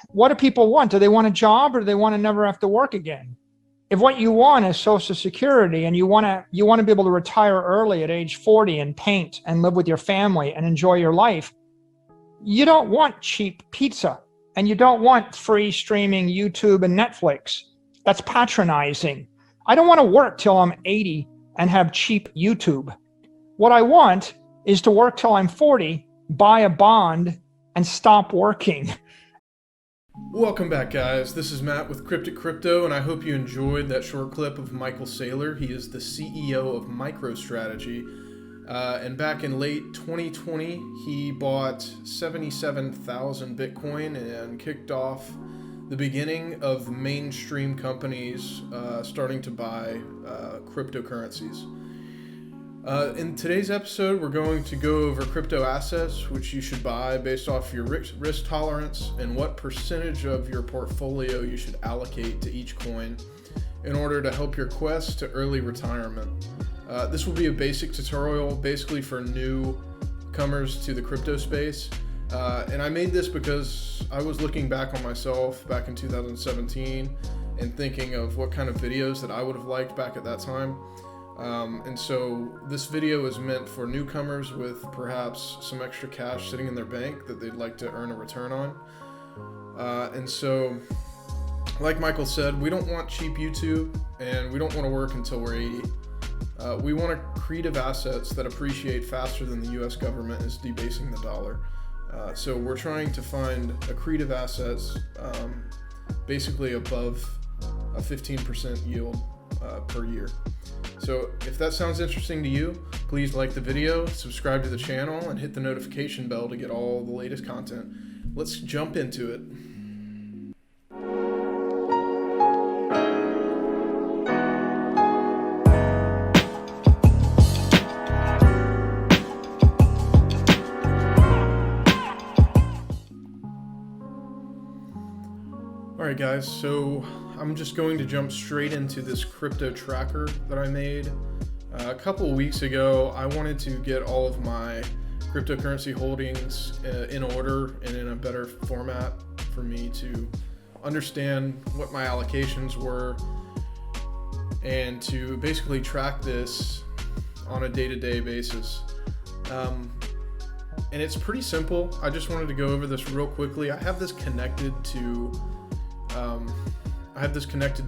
What do people want? Do they want a job, or do they want to never have to work again? If what you want is Social Security, and you want to be able to retire early at age 40 and paint and live with your family and enjoy your life, you don't want cheap pizza, and you don't want free streaming YouTube and Netflix. That's patronizing. I don't want to work till I'm 80 and have cheap YouTube. What I want is to work till I'm 40, buy a bond, and stop working. Welcome back, guys. This is Matt with Cryptic Crypto, and I hope you enjoyed that short clip of Michael Saylor. He is the CEO of MicroStrategy. And back in late 2020, he bought 77,000 Bitcoin and kicked off the beginning of mainstream companies starting to buy cryptocurrencies. In today's episode, we're going to go over crypto assets, which you should buy based off your risk tolerance and what percentage of your portfolio you should allocate to each coin in order to help your quest to early retirement. This will be a basic tutorial basically for newcomers to the crypto space. And I made this because I was looking back on myself back in 2017 and thinking of what kind of videos that I would have liked back at that time. And so this video is meant for newcomers with perhaps some extra cash sitting in their bank that they'd like to earn a return on. And so, like Michael said, we don't want cheap YouTube, and we don't want to work until we're 80. We want accretive assets that appreciate faster than the US government is debasing the dollar. So we're trying to find accretive assets basically above a 15% yield per year. So if that sounds interesting to you, please like the video, subscribe to the channel, and hit the notification bell to get all the latest content. Let's jump into it. Alright guys, so I'm just going to jump straight into this crypto tracker that I made. A couple of weeks ago, I wanted to get all of my cryptocurrency holdings in order and in a better format for me to understand what my allocations were and to basically track this on a day-to-day basis. And it's pretty simple. I just wanted to go over this real quickly. I have this connected to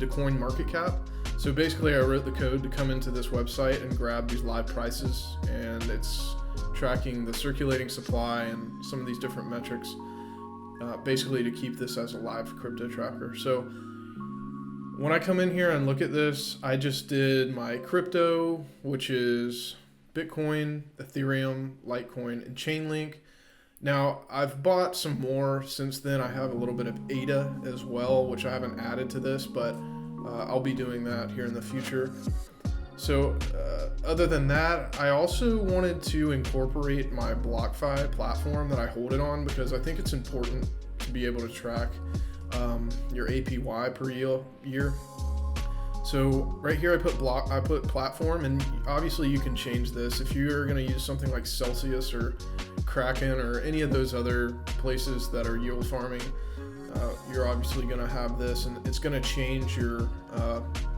CoinMarketCap. So basically I wrote the code to come into this website and grab these live prices, and it's tracking the circulating supply and some of these different metrics, basically to keep this as a live crypto tracker. So when I come in here and look at this, I just did my crypto, which is Bitcoin, Ethereum, Litecoin, and Chainlink. Now, I've bought some more since then. I have a little bit of ADA as well, which I haven't added to this, but I'll be doing that here in the future. So other than that, I also wanted to incorporate my BlockFi platform that I hold it on, because I think it's important to be able to track your APY per year. So right here I put platform, and obviously you can change this. If you're going to use something like Celsius or Kraken or any of those other places that are yield farming, you're obviously going to have this, and it's going to change your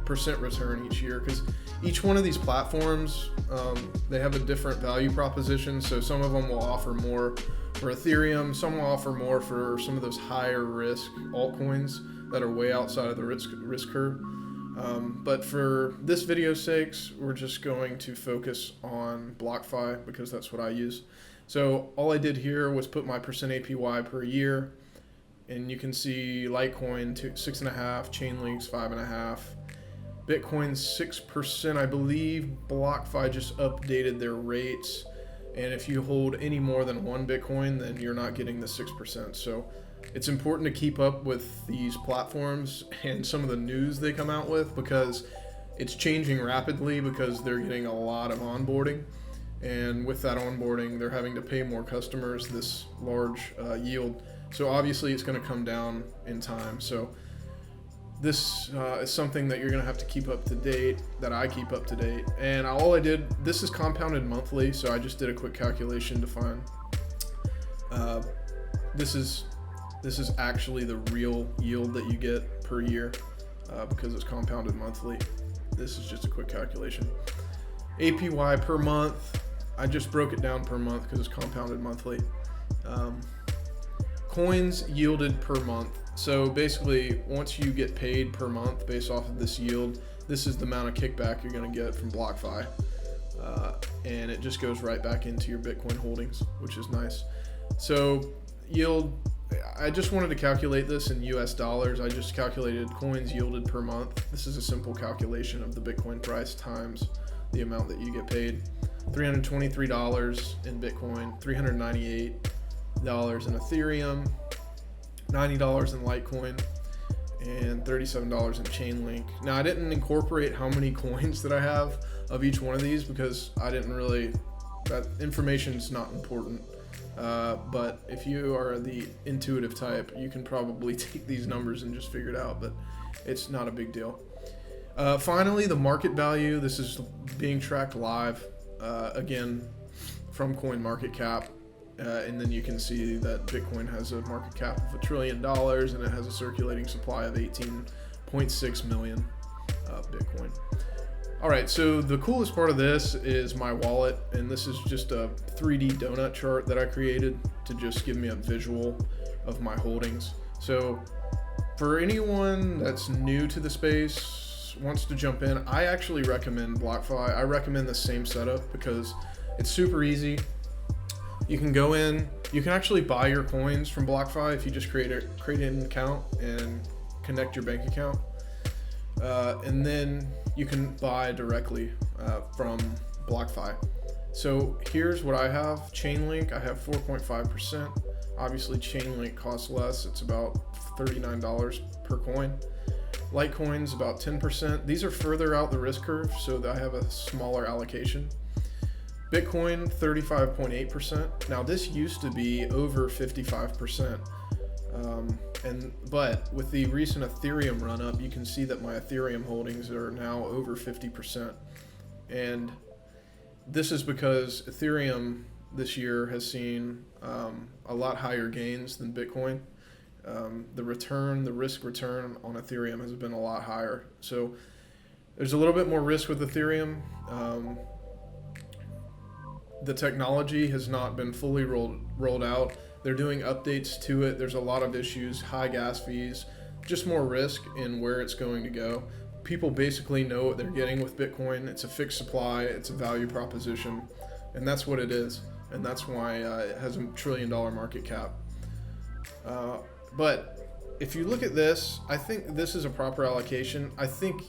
percent return each year, because each one of these platforms, they have a different value proposition. So some of them will offer more for Ethereum, some will offer more for some of those higher risk altcoins that are way outside of the risk curve. But for this video's sakes, we're just going to focus on BlockFi because that's what I use. So all I did here was put my percent APY per year, and you can see Litecoin 6.5, Chainlink's 5.5, Bitcoin 6%, I believe. BlockFi just updated their rates, and if you hold any more than one Bitcoin, then you're not getting the 6%. So it's important to keep up with these platforms and some of the news they come out with, because it's changing rapidly, because they're getting a lot of onboarding, and with that onboarding they're having to pay more customers this large yield. So obviously it's going to come down in time. So this is something that you're going to have to keep up to date, that I keep up to date. And all I did, this is compounded monthly, so I just did a quick calculation to find this is This is actually the real yield that you get per year because it's compounded monthly. This is just a quick calculation. APY per month, I just broke it down per month because it's compounded monthly. Coins yielded per month. So basically, once you get paid per month based off of this yield, this is the amount of kickback you're going to get from BlockFi. And it just goes right back into your Bitcoin holdings, which is nice. So yield, I just wanted to calculate this in US dollars. I just calculated coins yielded per month. This is a simple calculation of the Bitcoin price times the amount that you get paid. $323 in Bitcoin, $398 in Ethereum, $90 in Litecoin, and $37 in Chainlink. Now, I didn't incorporate how many coins that I have of each one of these because I didn't really, that information is not important. But if you are the intuitive type, you can probably take these numbers and just figure it out, but it's not a big deal. Finally, the market value. This is being tracked live, again, from CoinMarketCap. And then you can see that Bitcoin has a market cap of $1 trillion and it has a circulating supply of 18.6 million Bitcoin. All right, so the coolest part of this is my wallet, and this is just a 3D donut chart that I created to just give me a visual of my holdings. So for anyone that's new to the space, wants to jump in, I actually recommend BlockFi. I recommend the same setup because it's super easy. You can go in, you can actually buy your coins from BlockFi if you just create an account and connect your bank account. And then you can buy directly from BlockFi. So here's what I have. Chainlink, I have 4.5%. Obviously Chainlink costs less. It's about $39 per coin. Litecoin's about 10%. These are further out the risk curve, so I have a smaller allocation. Bitcoin, 35.8%. Now this used to be over 55%. But with the recent Ethereum run up, you can see that my Ethereum holdings are now over 50%. And this is because Ethereum this year has seen a lot higher gains than Bitcoin. The risk return on Ethereum has been a lot higher. So there's a little bit more risk with Ethereum. The technology has not been fully rolled out. They're doing updates to it. There's a lot of issues, high gas fees, just more risk in where it's going to go. People basically know what they're getting with Bitcoin. It's a fixed supply, it's a value proposition, and that's what it is. And that's why it has $1 trillion market cap. But if you look at this, I think this is a proper allocation. I think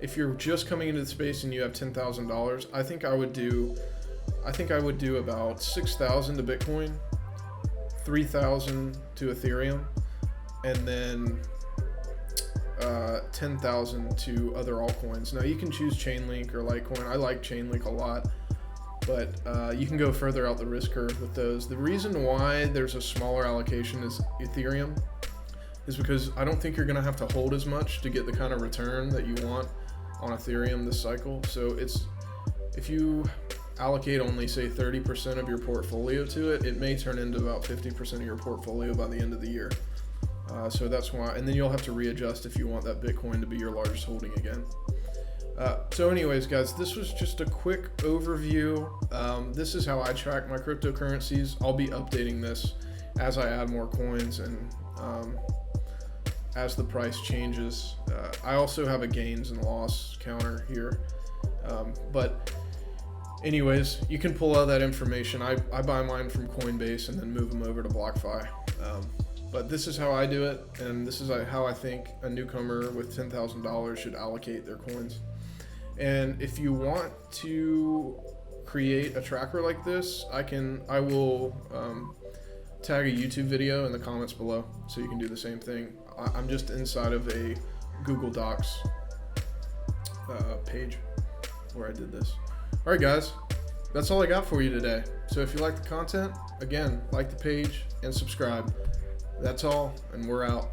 if you're just coming into the space and you have $10,000, I think I would do about 6,000 to Bitcoin, 3,000 to Ethereum, and then 10,000 to other altcoins. Now you can choose Chainlink or Litecoin. I like Chainlink a lot, but you can go further out the risk curve with those. The reason why there's a smaller allocation is Ethereum is because I don't think you're going to have to hold as much to get the kind of return that you want on Ethereum this cycle. So if you allocate only say 30% of your portfolio to it, it may turn into about 50% of your portfolio by the end of the year. So that's why, and then you'll have to readjust if you want that Bitcoin to be your largest holding again. So anyways, guys, this was just a quick overview. This is how I track my cryptocurrencies. I'll be updating this as I add more coins and as the price changes. I also have a gains and loss counter here. But anyways, you can pull out that information. I buy mine from Coinbase and then move them over to BlockFi. But this is how I do it, and this is how I think a newcomer with $10,000 should allocate their coins. And if you want to create a tracker like this, I will tag a YouTube video in the comments below, so you can do the same thing. I'm just inside of a Google Docs page where I did this. All right, guys, that's all I got for you today. So if you like the content, again, like the page and subscribe. That's all, and we're out.